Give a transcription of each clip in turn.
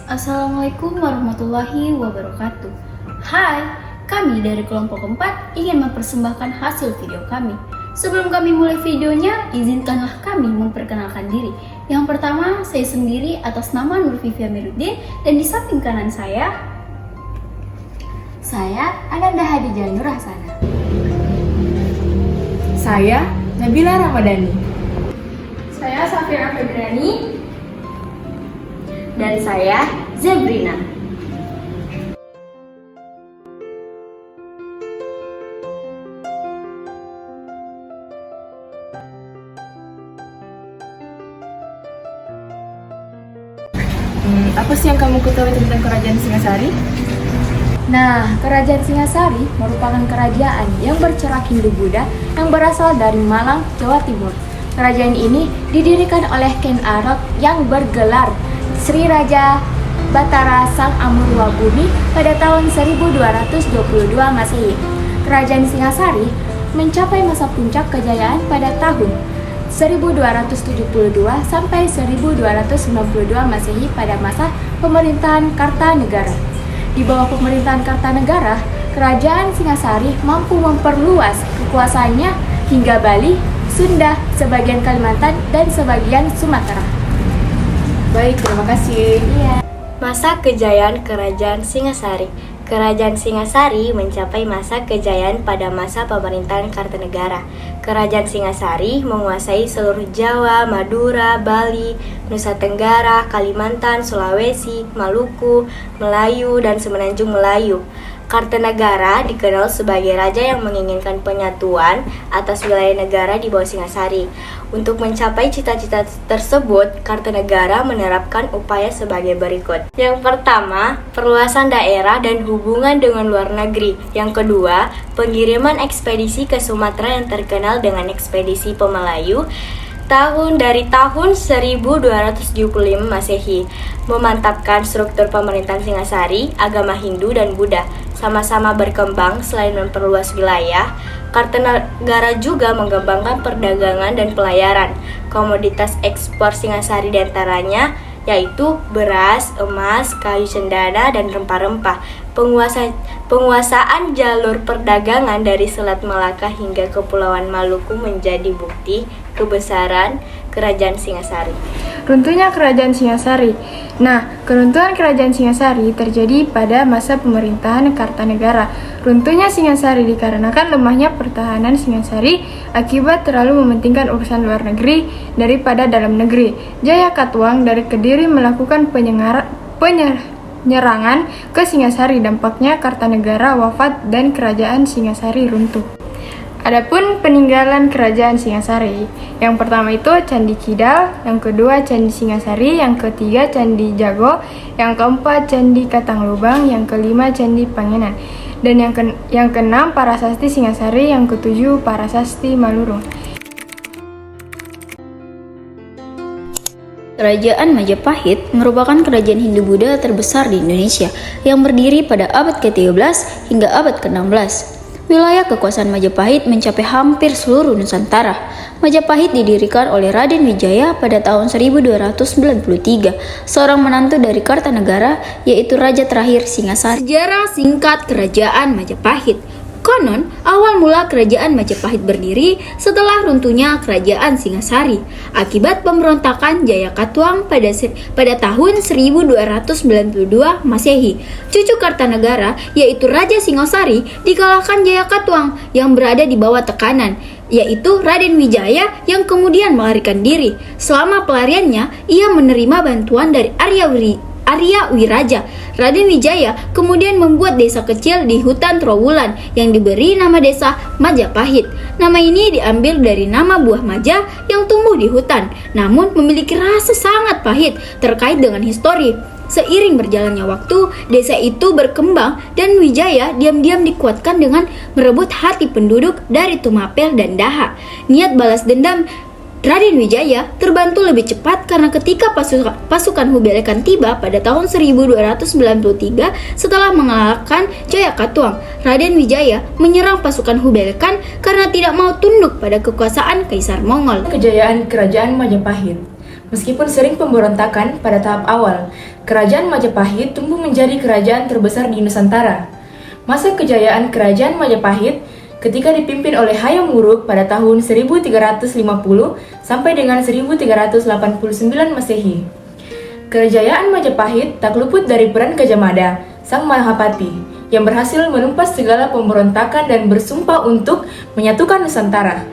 Assalamualaikum warahmatullahi wabarakatuh. Hai, kami dari kelompok 4 ingin mempersembahkan hasil video kami. Sebelum kami mulai videonya, izinkanlah kami memperkenalkan diri. Yang pertama, saya sendiri atas nama Nurvivia Amiruddin, dan di samping kanan saya Ananda Hadijah Nur Hasanah. Saya Nabila Ramadhani. Saya Safira Febrani. Dan saya Zebrina. Apa sih yang kamu ketahui tentang Kerajaan Singasari? Nah, Kerajaan Singasari merupakan kerajaan yang bercorak Hindu-Buddha yang berasal dari Malang, Jawa Timur. Kerajaan ini didirikan oleh Ken Arok yang bergelar Sri Raja Batara Sang Amurwabhumi pada tahun 1222 Masehi. Kerajaan Singasari mencapai masa puncak kejayaan pada tahun 1272 sampai 1292 Masehi pada masa pemerintahan Kartanegara. Di bawah pemerintahan Kartanegara, Kerajaan Singasari mampu memperluas kekuasaannya hingga Bali, Sunda, sebagian Kalimantan, dan sebagian Sumatera. Baik, terima kasih. Masa kejayaan Kerajaan Singasari. Kerajaan Singasari mencapai masa kejayaan pada masa pemerintahan Kartanegara. Kerajaan Singasari menguasai seluruh Jawa, Madura, Bali, Nusa Tenggara, Kalimantan, Sulawesi, Maluku, Melayu, dan Semenanjung Melayu. Kartanegara dikenal sebagai raja yang menginginkan penyatuan atas wilayah negara di bawah Singasari. Untuk mencapai cita-cita tersebut, Kartanegara menerapkan upaya sebagai berikut. Yang pertama, perluasan daerah dan hubungan dengan luar negeri. Yang kedua, pengiriman ekspedisi ke Sumatera yang terkenal dengan ekspedisi Pemelayu dari tahun 1275 Masehi, memantapkan struktur pemerintahan Singasari, agama Hindu dan Buddha sama-sama berkembang. Selain memperluas wilayah, Kartanegara juga mengembangkan perdagangan dan pelayaran. Komoditas ekspor Singasari diantaranya yaitu beras, emas, kayu cendana, dan rempah-rempah. Penguasaan jalur perdagangan dari Selat Malaka hingga Kepulauan Maluku menjadi bukti kebesaran Kerajaan Singasari. Runtuhnya Kerajaan Singasari. Nah, keruntuhan Kerajaan Singasari terjadi pada masa pemerintahan Kartanegara. Runtuhnya Singasari dikarenakan lemahnya pertahanan Singasari akibat terlalu mementingkan urusan luar negeri daripada dalam negeri. Jayakatwang dari Kediri melakukan penyerangan ke Singasari. Dampaknya Kartanegara wafat dan Kerajaan Singasari runtuh. Adapun peninggalan Kerajaan Singasari, yang pertama itu Candi Kidal, yang kedua Candi Singasari, yang ketiga Candi Jago, yang keempat Candi Katanglubang, yang kelima Candi Pangenan, dan yang keenam Parasasti Singasari, yang ketujuh Parasasti Malurung. Kerajaan Majapahit merupakan kerajaan Hindu-Buddha terbesar di Indonesia yang berdiri pada abad ke-13 hingga abad ke-16. Wilayah kekuasaan Majapahit mencapai hampir seluruh Nusantara. Majapahit didirikan oleh Raden Wijaya pada tahun 1293, seorang menantu dari Kartanegara, yaitu raja terakhir Singasari. Sejarah singkat Kerajaan Majapahit. Konon, awal mula Kerajaan Majapahit berdiri setelah runtuhnya Kerajaan Singasari akibat pemberontakan Jayakatwang pada tahun 1292 Masehi. Cucu Kartanegara, yaitu Raja Singasari, dikalahkan Jayakatwang yang berada di bawah tekanan, yaitu Raden Wijaya yang kemudian melarikan diri. Selama pelariannya, ia menerima bantuan dari Arya Wiraja. Raden Wijaya kemudian membuat desa kecil di hutan Trowulan yang diberi nama desa Majapahit. Nama ini diambil dari nama buah maja yang tumbuh di hutan, namun memiliki rasa sangat pahit terkait dengan histori. Seiring berjalannya waktu, desa itu berkembang dan Wijaya diam-diam dikuatkan dengan merebut hati penduduk dari Tumapel dan Daha. Niat balas dendam Raden Wijaya terbantu lebih cepat karena ketika pasukan Hubelekan tiba pada tahun 1293 setelah mengalahkan Jayakatwang, Raden Wijaya menyerang pasukan Hubelekan karena tidak mau tunduk pada kekuasaan Kaisar Mongol. Kejayaan Kerajaan Majapahit. Meskipun sering pemberontakan pada tahap awal, Kerajaan Majapahit tumbuh menjadi kerajaan terbesar di Nusantara. Masa kejayaan Kerajaan Majapahit ketika dipimpin oleh Hayam Wuruk pada tahun 1350 sampai dengan 1389 Masehi. Kerajaan Majapahit tak luput dari peran Gajah Mada, sang Mahapati, yang berhasil menumpas segala pemberontakan dan bersumpah untuk menyatukan Nusantara.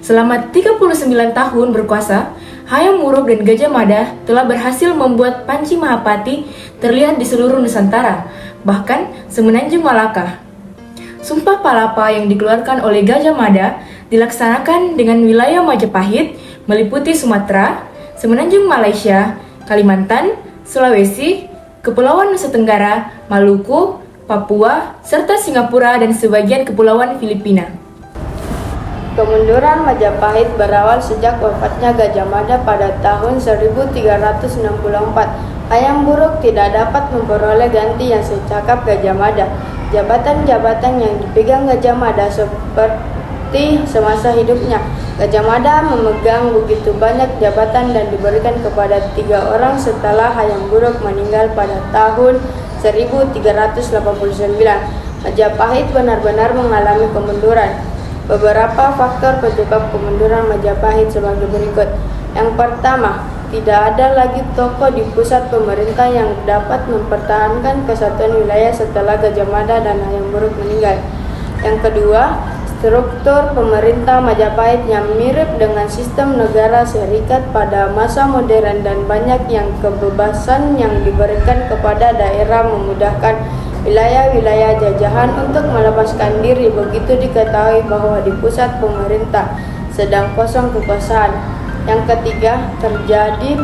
Selama 39 tahun berkuasa, Hayam Wuruk dan Gajah Mada telah berhasil membuat Panji Mahapati terlihat di seluruh Nusantara, bahkan semenanjung Malaka. Sumpah Palapa yang dikeluarkan oleh Gajah Mada dilaksanakan dengan wilayah Majapahit meliputi Sumatera, semenanjung Malaysia, Kalimantan, Sulawesi, Kepulauan Nusa Tenggara, Maluku, Papua, serta Singapura dan sebagian kepulauan Filipina. Kemunduran Majapahit berawal sejak wafatnya Gajah Mada pada tahun 1364. Hayam Wuruk tidak dapat memperoleh ganti yang secakap Gajah Mada. Jabatan-jabatan yang dipegang Gajah Mada seperti semasa hidupnya. Gajah Mada memegang begitu banyak jabatan dan diberikan kepada 3 orang setelah Hayam Wuruk meninggal pada tahun 1389. Majapahit benar-benar mengalami kemunduran. Beberapa faktor penyebab kemunduran Majapahit sebagai berikut. Yang pertama, tidak ada lagi tokoh di pusat pemerintah yang dapat mempertahankan kesatuan wilayah setelah Gajah Mada dan Hayam Wuruk meninggal. Yang kedua, struktur pemerintah Majapahit yang mirip dengan sistem negara serikat pada masa modern dan banyak yang kebebasan yang diberikan kepada daerah memudahkan wilayah-wilayah jajahan untuk melepaskan diri begitu diketahui bahwa di pusat pemerintah sedang kosong kekuasaan. Yang ketiga, terjadi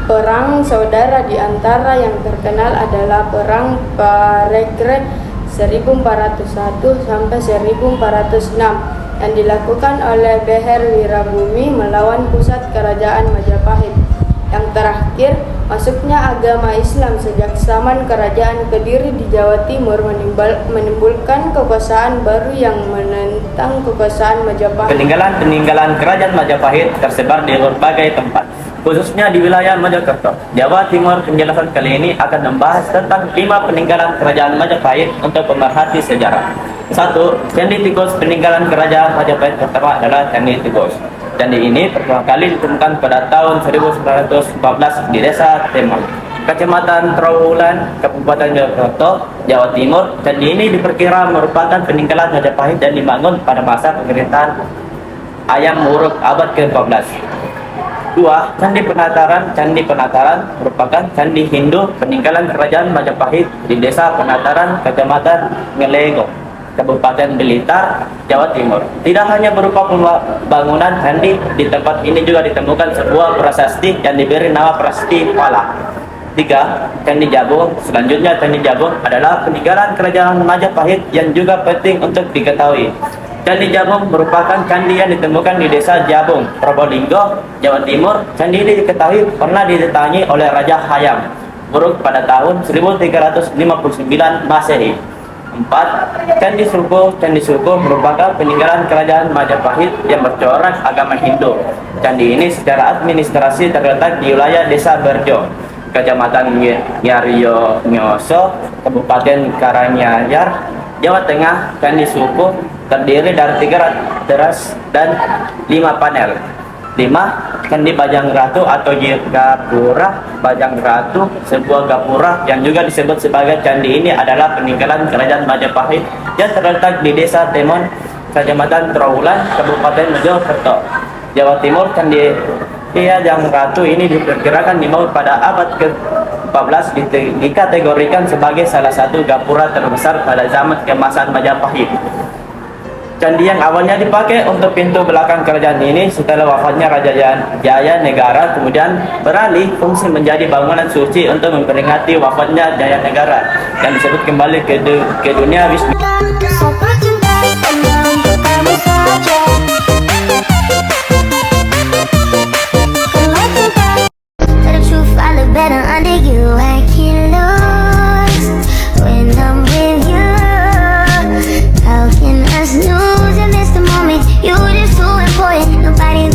perang saudara di antara yang terkenal adalah Perang Parekret 1401 sampai 1406 yang dilakukan oleh Beher Wirabumi melawan pusat kerajaan Majapahit. Yang terakhir, masuknya agama Islam sejak zaman kerajaan Kediri di Jawa Timur menimbulkan kekuasaan baru yang menentang kekuasaan Majapahit. Peninggalan kerajaan Majapahit tersebar di berbagai tempat, khususnya di wilayah Mojokerto, Jawa Timur. Penjelasan kali ini akan membahas tentang 5 peninggalan kerajaan Majapahit untuk pemerhati sejarah. 1. Candi Tikus. Peninggalan kerajaan Majapahit pertama adalah Candi Tikus. Candi ini pertama kali ditemukan pada tahun 1914 di Desa Temon, Kecamatan Trawulan, Kabupaten Mojokerto, Jawa Timur. Candi ini diperkira merupakan peninggalan Majapahit dan dibangun pada masa pemerintahan Hayam Wuruk abad ke-14. 2. Candi Penataran. Candi Penataran merupakan candi Hindu peninggalan kerajaan Majapahit di Desa Penataran, Kecamatan Ngelego, Kabupaten Blitar, Jawa Timur. Tidak hanya berupa bangunan candi, di tempat ini juga ditemukan sebuah prasasti yang diberi nama Prasasti Pala. 3. Candi Jabung. Selanjutnya, Candi Jabung adalah peninggalan kerajaan Majapahit yang juga penting untuk diketahui. Candi Jabung merupakan candi yang ditemukan di Desa Jabung, Probolinggo, Jawa Timur. Candi ini diketahui pernah didatangi oleh Raja Hayam Wuruk pada tahun 1359 Masehi. 4. Candi Suko. Candi Suko merupakan peninggalan kerajaan Majapahit yang bercorak agama Hindu. Candi ini secara administrasi terletak di wilayah Desa Berjo, Kecamatan Nyaryo Nyoso, Kabupaten Karanganyar, Jawa Tengah. Candi Suko terdiri dari 3 teras dan 5 panel. 5. Candi Bajang Ratu atau Gapura. Bajang Ratu, sebuah gapura yang juga disebut sebagai candi ini adalah peninggalan kerajaan Majapahit yang terletak di Desa Temon, Kecamatan Trawulan, Kabupaten Mojokerto, Jawa Timur. Candi Bajang Ratu ini diperkirakan dibangun pada abad ke-14, dikategorikan sebagai salah satu gapura terbesar pada zaman keemasan Majapahit. Candi yang awalnya dipakai untuk pintu belakang kerajaan ini setelah wafatnya Raja Jaya Negara kemudian beralih fungsi menjadi bangunan suci untuk memperingati wafatnya Jaya Negara dan disebut kembali ke dunia Wisnu. You just so important, nobody